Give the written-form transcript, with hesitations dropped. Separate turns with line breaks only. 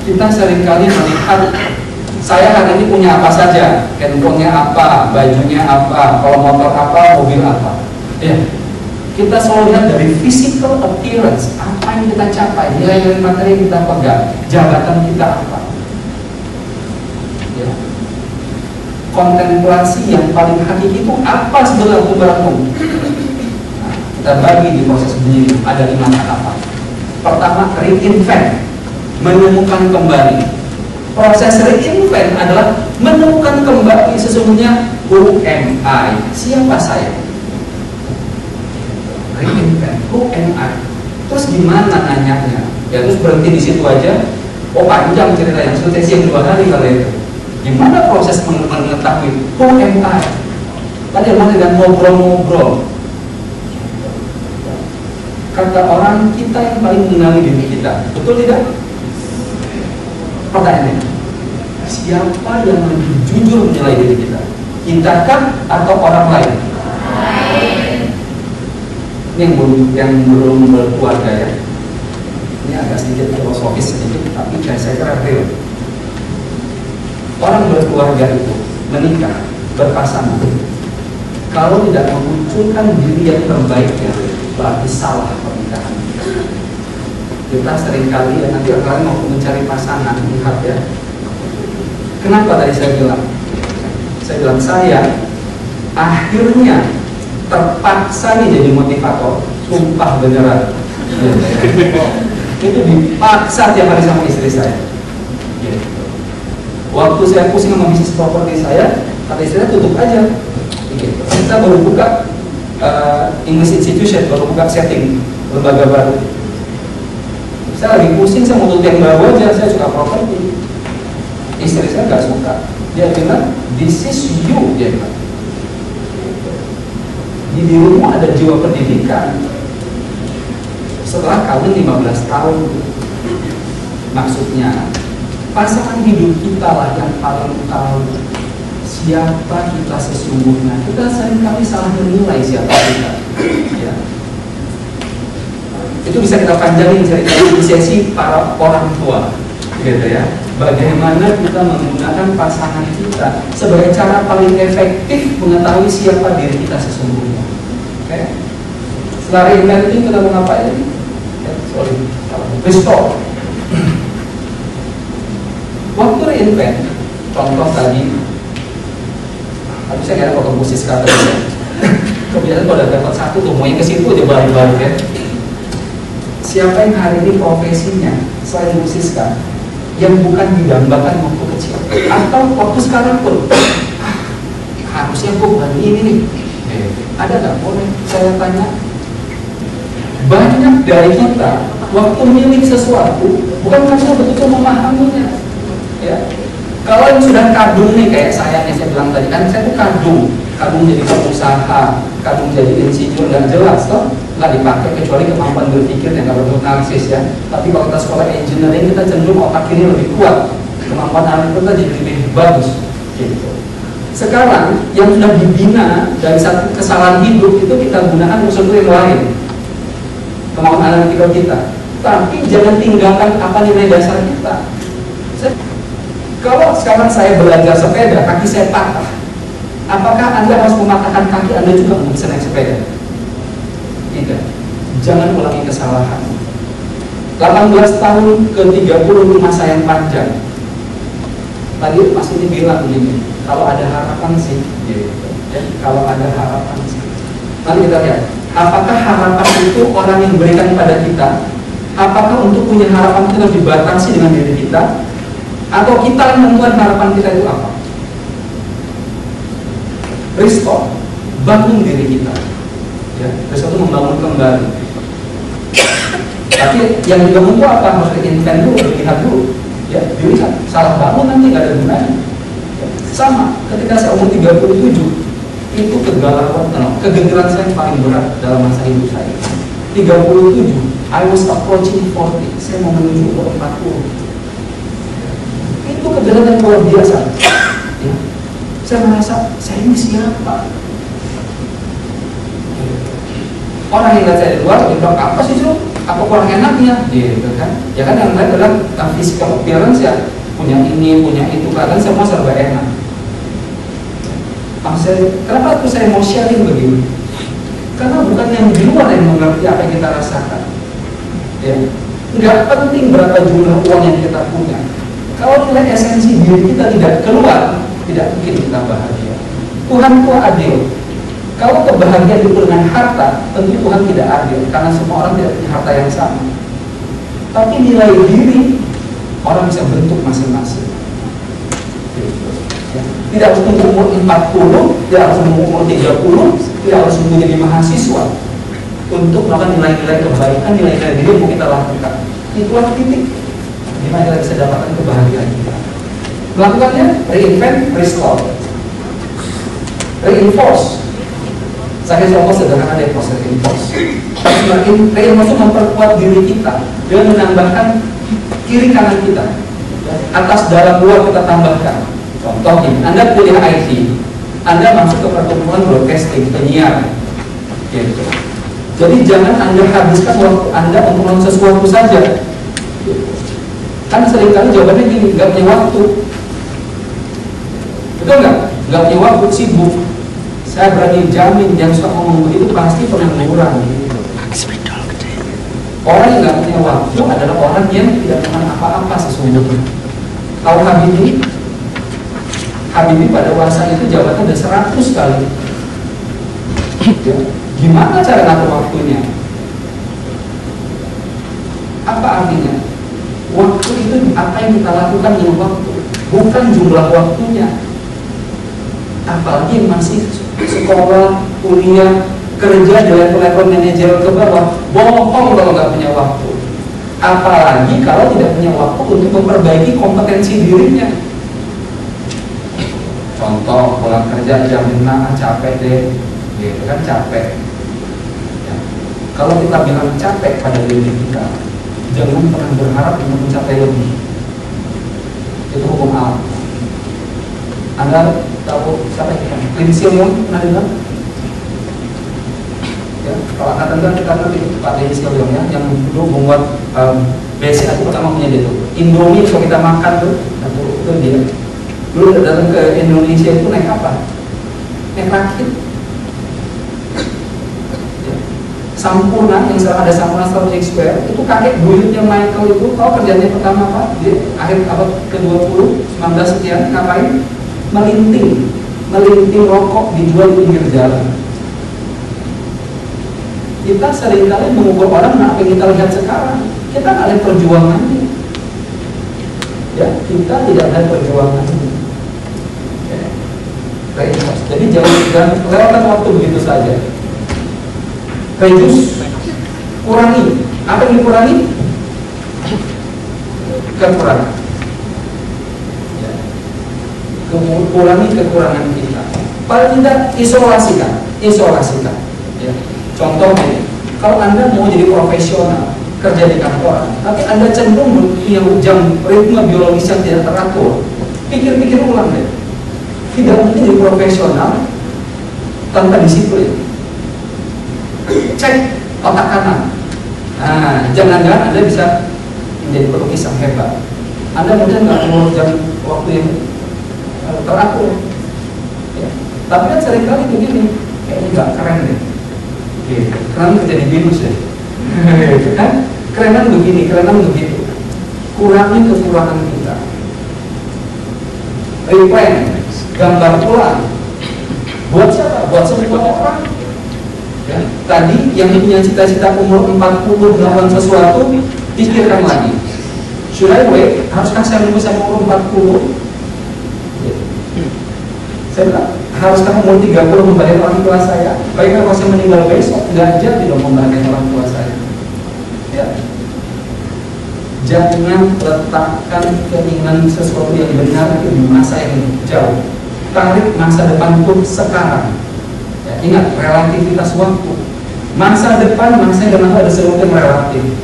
Kita seringkali melihat saya hari ini punya apa saja, handphonenya apa, bajunya apa, kalau motor apa, mobil apa. Ya, kita selalu lihat dari physical appearance, apa yang kita capai, nilai-nilai materi yang kita pegang, jabatan kita apa. Ya. Kontemplasi yang paling hakiki itu apa sebenarnya umum? Nah, kita bagi di proses begini, ada 5 tahapan. Pertama, reinvent, menemukan kembali. Proses reinvent adalah menemukan kembali sesungguhnya who am I, siapa saya. Reinvent, who am I. Terus gimana nanyanya? Ya terus berhenti di situ aja. Oh panjang ceritanya, sesi yang 2 hari kali itu. Gimana proses mengetahui who am I? Tadi mulai dengan ngobrol-ngobrol. Kata orang, kita yang paling mengenali diri kita, betul tidak? Pertanyaannya, siapa yang lebih jujur menilai diri kita? Kita kah atau orang lain? Ini yang belum berkeluarga ya. Ini agak sedikit filosofis sedikit, tapi saya kira real. Orang berkeluarga itu menikah, berpasangan, kalau tidak memunculkan diri yang terbaiknya, berarti salah pernikahan. Kita seringkali ya, nanti kalian mau mencari pasangan, lihat ya. Kenapa tadi saya bilang? Saya akhirnya terpaksa nih jadi motivator, sumpah beneran. Itu dipaksa tiap hari sama istri saya. Waktu saya pusing sama bisnis properti saya, kata istri saya tutup aja. Kita baru buka English Institution, baru buka setting lembaga baru. Saya lagi pusing, saya mau tutup yang baru aja, saya suka properti. Istri saya nggak suka. Dia bilang, this is you, dia bilang. Di dirimu ada jiwa pendidikan. Setelah kawin 15 tahun, maksudnya pasangan hidup kita lah yang paling tahu siapa kita sesungguhnya. Kita seringkali salah menilai siapa kita. Ya. Itu bisa kita panjangin cerita di sesi para orang tua, gitu ya. Bagaimana kita menggunakan pasangan kita sebagai cara paling efektif mengetahui siapa diri kita sesungguhnya. Oke? Setelah reinventing kita mau ngapain? Restore. Waktu reinvent, contoh tadi saya kira kalau musik kata kebiasaan kalau dapat satu tuh mau yang ke situ aja balik-balik ya. Siapa yang hari ini profesinya selain musiska yang bukan didambakan waktu kecil atau waktu sekarang pun harusnya gue bukan ini nih, ada nggak? Boleh saya tanya. Banyak dari kita waktu milih sesuatu bukan karena betul-betul memahaminya ya. Kalau yang sudah kadung nih kayak saya yang saya bilang tadi kan, saya tuh kadung jadi pengusaha, kadung jadi insinyur, nggak jelas toh, nggak dipakai kecuali kemampuan berpikir yang nggak beranalisis ya. Tapi kalau kita sekolah engineering kita cenderung otak kiri lebih kuat, kemampuan analisis kita jadi lebih bagus. Gitu. Sekarang yang sudah dibina dari satu kesalahan hidup itu kita gunakan untuk sesuatu yang lain, kemampuan analitikal kita. Tapi jangan tinggalkan apa nilai dasar kita. Kalau sekarang saya belajar sepeda, kaki saya patah, apakah Anda harus mematahkan kaki Anda juga untuk bisa naik sepeda? Tidak. Jangan ulangi kesalahan. 18 tahun ke 30 masa yang panjang. Tadi Mas ini bilang begini, kalau ada harapan sih, gitu. Ya, kalau ada harapan sih. Nanti kita lihat, apakah harapan itu orang yang berikan pada kita? Apakah untuk punya harapan kita harus dibatasi dengan diri kita? Atau kita yang membuat harapan kita itu apa? Restore, bangun diri kita. Ya, restore itu membangun kembali. Tapi yang dibangun itu apa? Harus reinvent dulu, dilihat dulu. Ya, dilihat. Salah bangun nanti nggak ada gunanya. Ya, sama, ketika saya umur 37, itu kegalauan, kegembiraan saya yang paling berat dalam masa hidup saya. 37, I was approaching 40, saya mau menuju ke 40. Itu kegagalan yang luar biasa ya. Saya merasa saya ini siapa? Orang yang lihat saya di luar dia bilang apa sih Cuk? apa kurang enaknya gitu kan. Ya kan yang lain adalah physical appearance ya, punya ini punya itu, kadang semua serba enak. Kenapa aku saya mau sharing begini? Karena bukan yang di luar yang mengerti apa yang kita rasakan ya. Nggak penting berapa jumlah uang yang kita punya, kalau nilai esensi diri kita tidak keluar, tidak mungkin kita bahagia. Tuhan itu adil. Kalau kebahagiaan itu dengan harta, tentu Tuhan tidak adil, karena semua orang tidak punya harta yang sama. Tapi nilai diri orang bisa bentuk masing-masing. Tidak harus tunggu umur 40, tidak harus tunggu umur 30, tidak harus tunggu jadi mahasiswa untuk melakukan nilai-nilai kebaikan, nilai-nilai diri yang mau kita lakukan. Itulah titik di mana kita bisa dapatkan kebahagiaan kita. Melakukannya reinvent, restore, reinforce. Saya contoh sederhana dari proses reinforce. Reinforce itu memperkuat diri kita dengan menambahkan kiri kanan kita. Atas dalam luar kita tambahkan. Contoh ini, Anda kuliah IT, Anda masuk ke pertemuan broadcasting, penyiar, gitu. Jadi jangan Anda habiskan waktu Anda untuk melakukan sesuatu saja. Kan seringkali jawabannya gini, nggak punya waktu. Betul nggak? Nggak punya waktu, sibuk. Saya berani jamin yang suka ngomong begitu pasti pengangguran. Orang yang nggak punya waktu adalah orang yang tidak pernah apa-apa sesungguhnya. Tahu Habibie? Habibie pada masa itu jabatannya ada 100 kali. Ya. Gimana cara ngatur waktunya? Apa artinya? Waktu itu apa yang kita lakukan dengan waktu, bukan jumlah waktunya. Apalagi yang masih sekolah, kuliah, kerja di level-level manajer ke bawah, bohong kalau nggak punya waktu. Apalagi kalau tidak punya waktu untuk memperbaiki kompetensi dirinya. Contoh, pulang kerja jam 6, capek deh, gitu kan, capek ya. Kalau kita bilang capek pada diri kita, jangan pernah berharap untuk mencapai lebih. Itu hukum alam. Anda tahu siapa yang Lindsay Leong pernah dengar? Ya, kalau angkatan kita ngerti Pak Lindsay Leong ya, yang dulu membuat basic aku pertama punya dia tuh Indomie, kalau kita makan tuh, itu dia. Dulu datang ke Indonesia itu naik apa? Naik rakit. Ya. Sampurna, yang sekarang ada Sampurna Strategic Square, itu kakek buyutnya Michael itu, tahu kerjanya pertama apa? Di akhir abad ke-20, 19 sekian, ngapain? Melinting rokok dijual di pinggir jalan. Kita seringkali mengukur orang apa yang kita lihat sekarang. Kita nggak lihat perjuangannya. Ya, kita tidak lihat perjuangannya. Jadi jangan lewatkan waktu begitu saja. Reduce, kurangi. Apa yang dikurangi? Kekurangan. Ya. Kurangi kekurangan kita. Paling tidak isolasikan. Ya. Contohnya, kalau Anda mau jadi profesional kerja di kantor, tapi Anda cenderung punya jam ritme biologis yang tidak teratur, pikir-pikir ulang deh. Tidak mungkin jadi profesional tanpa disiplin. Cek otak kanan. Nah, jangan-jangan Anda bisa menjadi pelukis yang hebat. Anda mungkin nggak mau jam waktu yang teratur. Ya. Tapi kan seringkali begini, kayaknya nggak keren deh. Gitu. Keren kerja di binus deh. Kan? Kerenan begini, kerenan begitu. Kurangi kekurangan kita. Replan. Gambar ulang. Buat siapa? Buat semua orang. Ya. Tadi yang punya cita-cita umur 40 melakukan sesuatu, pikirkan lagi. Should I wait? Haruskah saya menunggu sampai umur 40? Ya. Saya bilang, haruskah umur 30 membayar orang tua saya? Baiklah kalau saya meninggal besok, nggak jadi dong membayar orang tua saya. Ya. Jangan letakkan keinginan sesuatu yang benar di masa yang jauh. Tarik masa depan pun sekarang. Ya, ingat relativitas waktu. Masa depan, masa yang ada sesuatu yang relatif.